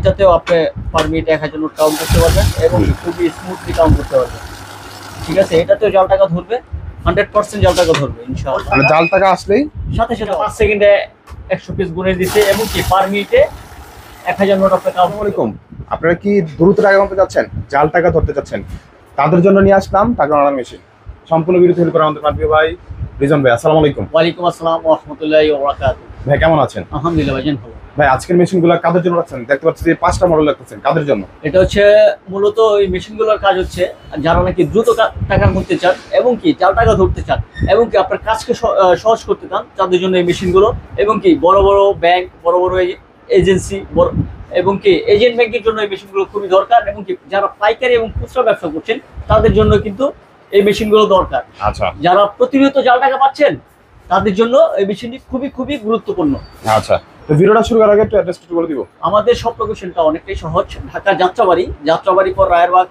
এটাতেও আপনি পার মিনিটে 1000 নোট কাউন্ট করতে পারবেন এবং খুবই স্মুথলি কাউন্ট করতে পারবেন। ঠিক আছে, এটাতেও জাল টাকা ধরবে, 100% জাল টাকা ধরবে ইনশাআল্লাহ। মানে জাল টাকা আসলেই সাথে 5 সেকেন্ডে 100 পিস গুনে দিচ্ছে এবং কি পার মিনিটে 1000 নোট আপনি কাউন্ট। আসসালামু আলাইকুম। আপনারা কি দ্রুত টাকা কামাতে যাচ্ছেন, জাল টাকা ধরতে যাচ্ছেন, তাদের জন্য নিয়ে আসলাম টাকা আনার মেশিন। সম্পূর্ণ ভিডিও হেল্প করা আমাদের প্রিয় ভাই রিজন ভাই। আসসালামু আলাইকুম। ওয়ালাইকুম আসসালাম ওয়া রাহমাতুল্লাহি ওয়া বারাকাতুহু। ভাই কেমন আছেন? আলহামদুলিল্লাহ ভাইজান ভালো। ভাই আজকের মেশিনগুলো কাদের জন্য রাখছেন? দেখতে পাচ্ছি যে 5টা মডেল রাখছেন, কাদের জন্য? এটা হচ্ছে মূলত এই মেশিনগুলোর কাজ হচ্ছে যারা নাকি দ্রুত টাকা করতে চান এবং কি জাল টাকা ধরতে চান এবং কি আপনার কাজকে সহজ করতে চান, তাদের জন্য এই মেশিনগুলো। এবং কি বড় বড় ব্যাংক, বড় বড় এজেন্সি এবং কি এজেন্ট ব্যাংকের জন্য এই মেশিনগুলো খুবই দরকার এবং কি যারা পাইকারি এবং খুচরা ব্যবসা করছেন তাদের জন্য কিন্তু এই মেশিনগুলো দরকার। আচ্ছা, যারা প্রতিনিয়ত জাল টাকা পাচ্ছেন তাদের জন্য এই মেশিনটি খুবই খুবই গুরুত্বপূর্ণ। আচ্ছা, তো ভিডিওটা শুরু করার আগে একটু অ্যাড্রেস একটু বলে দিব। আমাদের সব লোকেশনটা অনেকটাই সহজ। ঢাকা যাত্রাবাড়ি পর রায়েরবাগ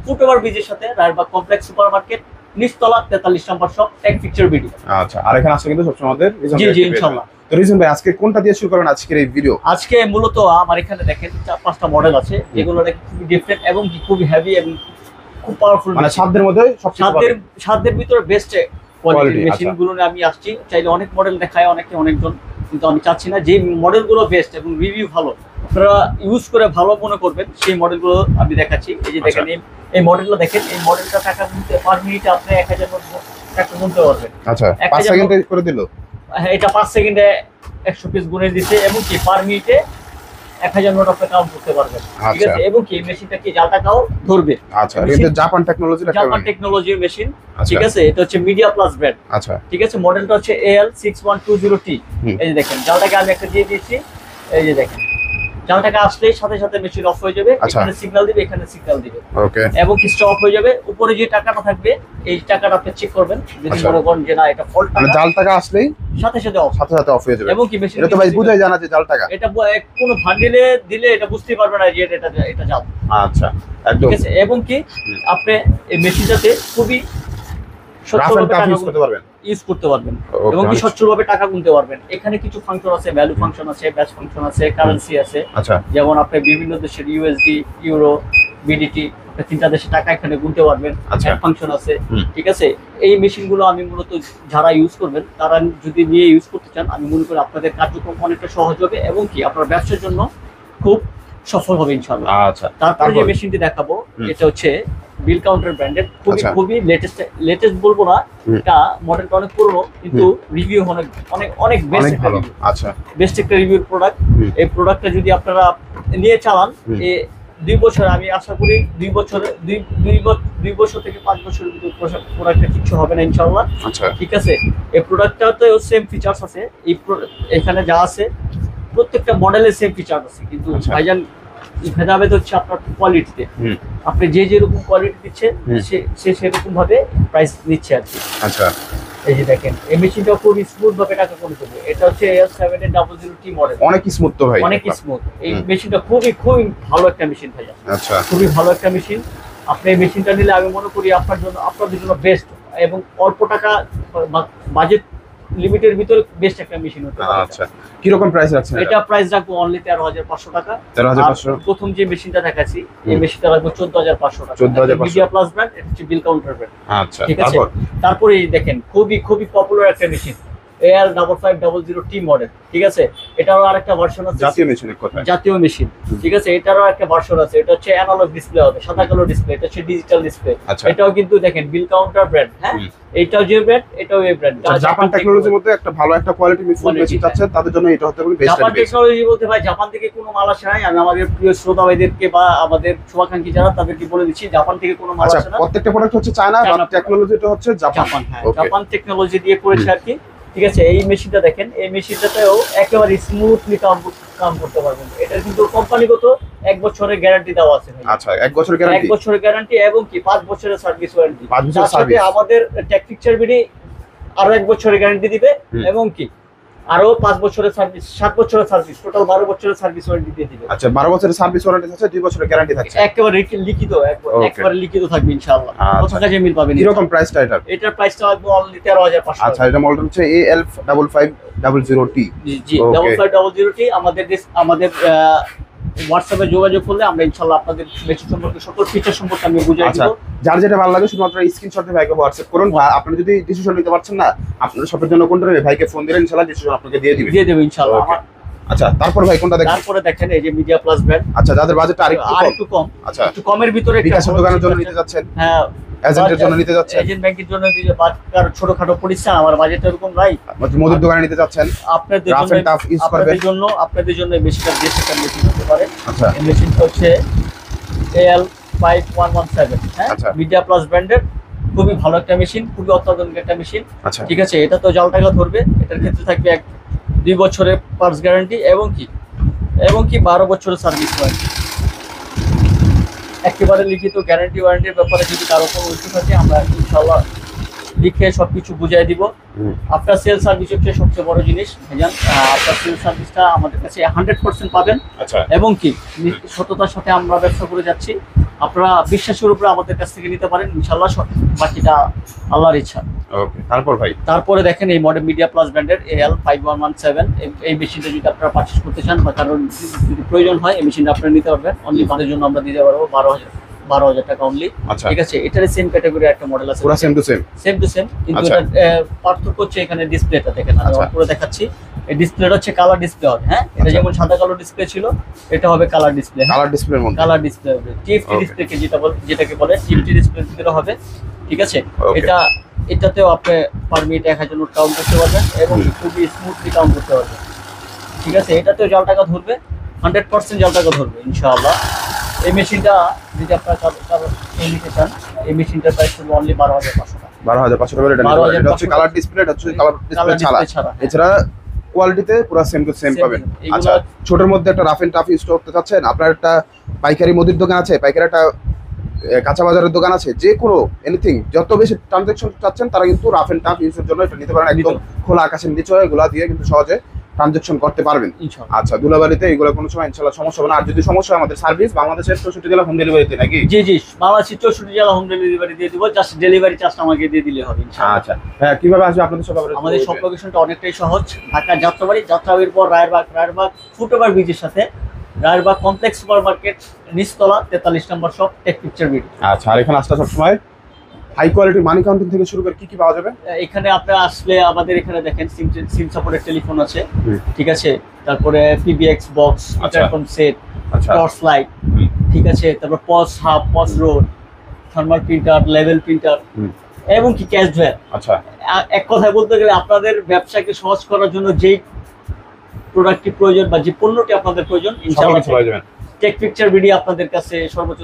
ফুটওভার ব্রিজের সাথে রায়েরবাগ কমপ্লেক্স সুপার মার্কেট, নিচতলা 43 নম্বর শপ, টেক পিকচার ভিডিও। আচ্ছা, আর এখানে আসলে কিন্তু সবসময় আমাদের রিজন জি ইনশাআল্লাহ। তো রিজন ভাই আজকে কোনটা দিয়ে শুরু করবেন আজকের এই ভিডিও? আজকে মূলত আমার এখানে দেখেন 4-5টা মডেল আছে যেগুলো নাকি খুবই ডিফারেন্ট এবং কি খুবই হেভি এবং খুব পাওয়ারফুল। মানে সাধ্যের মধ্যে সবচেয়ে সাধ্যের ভিতরে বেস্ট কোয়ালিটির আচ্ছা। মেশিনগুলো নিয়ে আমি আসছি। চাইলে অনেক মডেল দেখায় অনেকজন, কিন্তু আমি চাচ্ছি না। যে মডেলগুলো বেস্ট এবং রিভিউ ভালো, আপনারা ইউজ করে ভালো মনে করবেন, সেই মডেলগুলো আমি দেখাচ্ছি। এই যে দেখেন এই মডেলটা দেখেন, এই মডেলটা টাকা গুনতে পার মিনিটে আপনি 1000 টাকা গুনতে পারবেন। আচ্ছা, 5 সেকেন্ডে করে দিল। হ্যাঁ, এটা 5 সেকেন্ডে 100 পিস গুনে দিচ্ছে এবং কি পার মিনিটে 1000 নোট আপনি কাউন্ট করতে পারবেন। ঠিক আছে, এবং কি মেশিনটা কি জাল টাকাও ধরবে। আচ্ছা, এটা জাপান টেকনোলজির একটা জাপান টেকনোলজির মেশিন। ঠিক আছে, এটা হচ্ছে মিডিয়া প্লাস ব্র্যান্ড। আচ্ছা, ঠিক আছে, মডেলটা হচ্ছে AL6120T। এই যে দেখেন জালটাকে আমি একটা দিয়ে দিয়েছি। এই যে দেখেন জালটাকে আসলেই সাথে সাথে মেশিন অফ হয়ে যাবে। এখানে সিগন্যাল দিবে, এখানে সিগন্যাল দিবে। ওকে, এবং কি স্টপ হয়ে যাবে। উপরে যে টাকাটা থাকবে এই টাকাটা আপনি চেক করবেন। যদি মনে করেন যে না এটা ফল্ট, মানে জাল টাকা আসলেই সাথে সাথে অফ হয়ে যাবে। এবং কি মেশিন এটা তো ভাই বুঝাই জানা যে জাল টাকা। এটা কোনো ভান্ডেলে দিলে এটা বুঝতেই পারবে না যে এটা জাল। আচ্ছা, একদম। ঠিক আছে, এবং কি আপনি এই মেশিনটাতে খুবই ইউজ করতে পারবেন এবং কি সচ্ছলভাবে টাকা গুনতে পারবেন। এখানে কিছু ফাংশন আছে, ভ্যালু ফাংশন আছে, ব্যাচ ফাংশন আছে, কারেন্সি আছে। আচ্ছা, যেমন আপনি বিভিন্ন দেশের ইউএসডি, ইউরো, বিডিটি, 3টা দেশের টাকা এখানে গুনতে পারবেন। ফাংশন আছে। ঠিক আছে, এই মেশিনগুলো আমি মূলত যারা ইউজ করবেন তারা যদি নিয়ে ইউজ করতে চান, আমি মনে করি আপনাদের কার্যক্রম অনেকটা সহজ হবে এবং কি আপনার ব্যবসার জন্য খুব সফল হবে ইনশাআল্লাহ। আচ্ছা, তারপরে যে মেশিনটি দেখাবো এটা হচ্ছে বিল কাউন্টার ব্র্যান্ডের, খুবই লেটেস্ট বলবো না, এটা মডেলটা অনেক পুরনো কিন্তু রিভিউ অনেক বেস্ট ভালো। আচ্ছা, বেস্ট একটা রিভিউর প্রোডাক্ট। এই প্রোডাক্টটা যদি আপনারা নিয়ে চালান 2 বছর, আমি আশা করি 2 বছর থেকে 5 বছরের ভিতরে প্রোডাক্টটা কিছু হবে না ইনশাআল্লাহ। ঠিক আছে, এই প্রোডাক্টটাতেও সেম ফিচার্স আছে। এখানে যা আছে প্রত্যেকটা মডেলের সেম ফিচার আছে, কিন্তু ভাইজান ভেদাভেদ হচ্ছে আপনার কোয়ালিটিতে। আপনি যেরকম কোয়ালিটি দিচ্ছেন সে সেরকম ভাবে প্রাইস নিচ্ছে আর কি। আচ্ছা, এই যে দেখেন এই মেশিনটা খুব স্মুথ ভাবে টাকা করে দেবে। এটা হচ্ছে AL700T মডেল। অনেক স্মুথ তো ভাই, অনেক স্মুথ। এই মেশিনটা খুবই ভালো একটা মেশিন ভাইয়া। আচ্ছা, খুবই ভালো একটা মেশিন। আপনি এই মেশিনটা নিলে আমি মনে করি আপনাদের জন্য বেস্ট এবং অল্প টাকা বাজেট লিমিটের ভিতরে বেস্ট একটা মেশিন হতে পারে। আচ্ছা, কি রকম প্রাইস রাখছেন? এটা প্রাইস রাখবো অনলি 13,500 টাকা। 13,500। প্রথম যে মেশিনটা দেখাচ্ছি এই মেশিনটা রাখবো 14,500 টাকা। 14,500 মিডিয়া প্লাস ব্র্যান্ড, এটা হচ্ছে বিল কাউন্টার ব্র্যান্ড। আচ্ছা, ঠিক আছে, তারপরে দেখেন খুবই পপুলার একটা মেশিন AL5500T মডেল। ঠিক আছে, এটারও আরেকটা ভার্সন আছে, জাতীয় মেশিন। ঠিক আছে, এটারও একটা ভার্সন আছে। এটা হচ্ছে অ্যানালগ ডিসপ্লে হবে, সাদা কালো ডিসপ্লে। এটা হচ্ছে ডিজিটাল ডিসপ্লে। এটাও কিন্তু দেখেন বিল কাউন্টার ব্র্যান্ড। হ্যাঁ, এটাও যে ব্র্যান্ড, এটাও এই ব্র্যান্ড। জাপান টেকনোলজির মধ্যে একটা ভালো একটা কোয়ালিটি মেশিন আছে, তাদের জন্য এটা হতে পারে বেস্ট। জাপান টেকনোলজি বলতে ভাই জাপান থেকে কোনো মাল আসে না। আমি আমাদের প্রিয় শ্রোতা ভাইদেরকে বা আমাদের শুভাকাঙ্ক্ষী যারা তাদেরকে বলে দিচ্ছি, জাপান থেকে কোনো মাল আসে না। প্রত্যেকটা প্রোডাক্ট হচ্ছে চায়না, বাট টেকনোলজিটা হচ্ছে জাপান। হ্যাঁ, জাপান টেকনোলজি দিয়ে করেছে আর কি। ঠিক আছে, এই মেশিনটা দেখেন, এই মেশিনটাতেও একেবারে স্মুথলি কাম করতে পারবেন। এটা কিন্তু কোম্পানিগত 1 বছরের গ্যারান্টি দেওয়া আছে। আচ্ছা, 1 বছরের গ্যারান্টি, 1 বছরের গ্যারান্টি এবং কি 5 বছরের সার্ভিস ওয়ারেন্টি। 5 বছরের সার্ভিস। আমাদের টেক পিকচার ভিডি আরো 1 বছরের গ্যারান্টি দিবে এবং কি আরো 5 বছরের সার্ভিস, 7 বছরের সার্ভিস, টোটাল 12 বছরের সার্ভিস ওয়ারেন্টি দিয়ে দিবে। আচ্ছা, 12 বছরের সার্ভিস ওয়ারেন্টি আছে, 2 বছরের গ্যারান্টি থাকছে। একেবারে লিখিত থাকবে ইনশাআল্লাহ। কত কাজে মিল পাবেন। কি রকম প্রাইসটা এটার? এটার প্রাইসটা হবে অনলি 13,500। আচ্ছা, এটা মডেল হচ্ছে AL5500T। জি, 5500T আমাদের হোয়াটসঅ্যাপে যোগাযোগ করলে আমরা ইনশাআল্লাহ আপনাদের মেশিন সম্পর্কে সকল ফিচার সম্পর্কে আমি বুঝিয়ে আচ্ছা, দিব। যার যেটা ভালো লাগে শুধুমাত্র স্ক্রিনশট দিয়ে ভাইকে হোয়াটসঅ্যাপ করুন। বা আপনি যদি ডিসিশন নিতে পারছেন না আপনার শপের জন্য কোনটা নেবে, ভাইকে ফোন দিলে ইনশাআল্লাহ ডিসিশন আপনাকে দিয়ে দিবে। দিয়ে দেব ইনশাআল্লাহ। Okay. আচ্ছা, তারপর ভাই কোনটা দেখেন? তারপরে দেখেন এই যে মিডিয়া প্লাস ব্র্যান্ড। আচ্ছা, যাদের বাজেটটা আরেকটু কম, আচ্ছা, একটু কমের ভিতরে বিকাশের দোকানের জন্য নিতে যাচ্ছেন, হ্যাঁ এজেন্টের জন্য নিতে যাচ্ছেন, এজেন্ট ব্যাংকের জন্য দিলে বাজার ছোটখাটো প্রতিষ্ঠান, আমার বাজেট এরকম নাই, মুদির দোকানে নিতে যাচ্ছেন, আপনাদের রাফ জন্য এন্ড টাফ ইউজ করবেন। আপনাদের জন্য বেশিটা মেশিন হতে পারে। আচ্ছা, এই মেশিনটা হচ্ছে AL5117, হ্যাঁ, আচ্ছা। মিডিয়া প্লাস ব্র্যান্ডের খুবই ভালো একটা মেশিন, খুবই অত্যাধুনিক একটা মেশিন। আচ্ছা, ঠিক আছে, এটা তো জাল টাকা ধরবে, এটার ক্ষেত্রে থাকবে 2 বছরের পার্টস গ্যারান্টি এবং কি 12 বছরের সার্ভিস ওয়ারেন্টি। একেবারে লিখিত গ্যারান্টি ওয়ারেন্টির ব্যাপারে যদি কারো কোনো ইস্যু থাকে আমরা ইনশাআল্লাহ লিখে সবকিছু বুঝিয়ে দিব। আফটার সেল সার্ভিস হচ্ছে সবচেয়ে বড় জিনিস ভাইজান। আফটার সেল সার্ভিসটা আমাদের কাছে 100% পাবেন আচ্ছা, এবং কি সততার সাথে আমরা ব্যবসা করে যাচ্ছি। আপনারা বিশ্বাসের উপরে আমাদের কাছ থেকে নিতে পারেন ইনশাআল্লাহ, বাকিটা আল্লাহর ইচ্ছা। ওকে, তারপর ভাই তারপরে দেখেন এই মডেল মিডিয়া প্লাস ব্র্যান্ডের AL5117, এই মেশিনটা যদি আপনারা পারচেজ করতে চান বা কারণ যদি প্রয়োজন হয় এই মেশিনটা আপনারা নিতে পারবেন। অনলি তাদের জন্য আমরা দিতে পারবো 12,000 টাকা অনলি। আচ্ছা, ঠিক আছে, এটার সেম ক্যাটাগরি একটা মডেল আছে, পুরো সেম টু সেম, কিন্তু আচ্ছা। এটা পার্থক্য হচ্ছে এখানে ডিসপ্লেটা দেখেন, আমি আচ্ছা। অন করে দেখাচ্ছি। এই ডিসপ্লেটা হচ্ছে কালার ডিসপ্লে হবে, হ্যাঁ, এটা আচ্ছা। যেমন সাদা কালো ডিসপ্লে ছিল এটা হবে কালার ডিসপ্লে, কালার ডিসপ্লের মধ্যে। কালার ডিসপ্লে হবে। TFT Okay. ডিসপ্লে যেটাকে বলে টিএফটি ডিসপ্লে ভিতরে হবে। ঠিক আছে, Okay. এটাতেও আপনি পার মিনিট 1000 নোট কাউন্ট করতে পারবেন এবং খুবই স্মুথলি কাউন্ট করতে পারবেন। ঠিক আছে, এটাতেও জাল টাকা ধরবে, 100% জাল টাকা ধরবে ইনশাআল্লাহ। এই মেশিনটা যদি আপনারা নিতে চান, এই মেশিনটার প্রাইস হলো অনলি 12,500 টাকা। 12,500 টাকা এটা নিতে পারেন। এটা হচ্ছে কালার ডিসপ্লে, এটা হচ্ছে কালার ডিসপ্লে ছাড়া। এছাড়া কোয়ালিটিতে পুরো সেম টু সেম পাবেন। আচ্ছা, ছোটর মধ্যে একটা রাফ এন্ড টাফ ইউজ করতে চাচ্ছেন, আপনার একটা পাইকারি মুদির দোকান আছে, পাইকারি একটা কাঁচা বাজারের দোকান আছে, যে কোনো এনিথিং যত বেশি ট্রানজাকশন চাচ্ছেন তারা কিন্তু রাফ এন্ড টাফ ইউজের জন্য এটা নিতে পারেন। একদম খোলা আকাশের নিচে এগুলা দিয়ে কিন্তু সহজে ট্রানজাকশন করতে পারবেন ইনশাআল্লাহ। আচ্ছা, দুলাবাড়িতে এগুলো কোনো সময় ইনশাআল্লাহ সমস্যা হবে না। আর যদি সমস্যা হয় আমাদের সার্ভিস বাংলাদেশের 64 জেলা হোম ডেলিভারিতে নাকি? জি বাংলাদেশের 64 জেলা হোম ডেলিভারি দিয়ে দিব, জাস্ট ডেলিভারি চার্জটা আমাকে দিয়ে দিলে হবে ইনশাআল্লাহ। আচ্ছা, হ্যাঁ, কিভাবে আসবে আপনাদের সব? আমাদের সব লোকেশনটা অনেকটাই সহজ। ঢাকা যাত্রাবাড়ির পর রায়েরবাগ ফুটওভার ব্রিজের সাথে রায়েরবাগ কমপ্লেক্স সুপার মার্কেট নিচতলা 43 নম্বর শপ টেক পিকচার ভিডিও। আচ্ছা, আর এখানে আসলে সবসময় হাই কোয়ালিটি মানি কাউন্টিং থেকে শুরু করে কি পাওয়া যাবে? এখানে আপনারা আসলে আমাদের এখানে দেখেন সিম সাপোর্টের টেলিফোন আছে, হুম। ঠিক আছে, তারপরে PBX বক্স, আচ্ছা। ইন্টারকম সেট, আচ্ছা, টর্চ লাইট, ঠিক আছে, তারপর POS hub, POS road, thermal printer, লেভেল প্রিন্টার হুম। এবং কি ক্যাশ ড্রয়ার। আচ্ছা, এক কথায় বলতে গেলে আপনাদের ব্যবসাকে সহজ করার জন্য যেই প্রোডাক্টটি প্রয়োজন বা যে পণ্যটি আপনাদের প্রয়োজন সকল ইনশাআল্লাহ কিছু পাওয়া যাবে। টেক পিকচার ভিডিও আপনাদের কাছে সর্বোচ্চ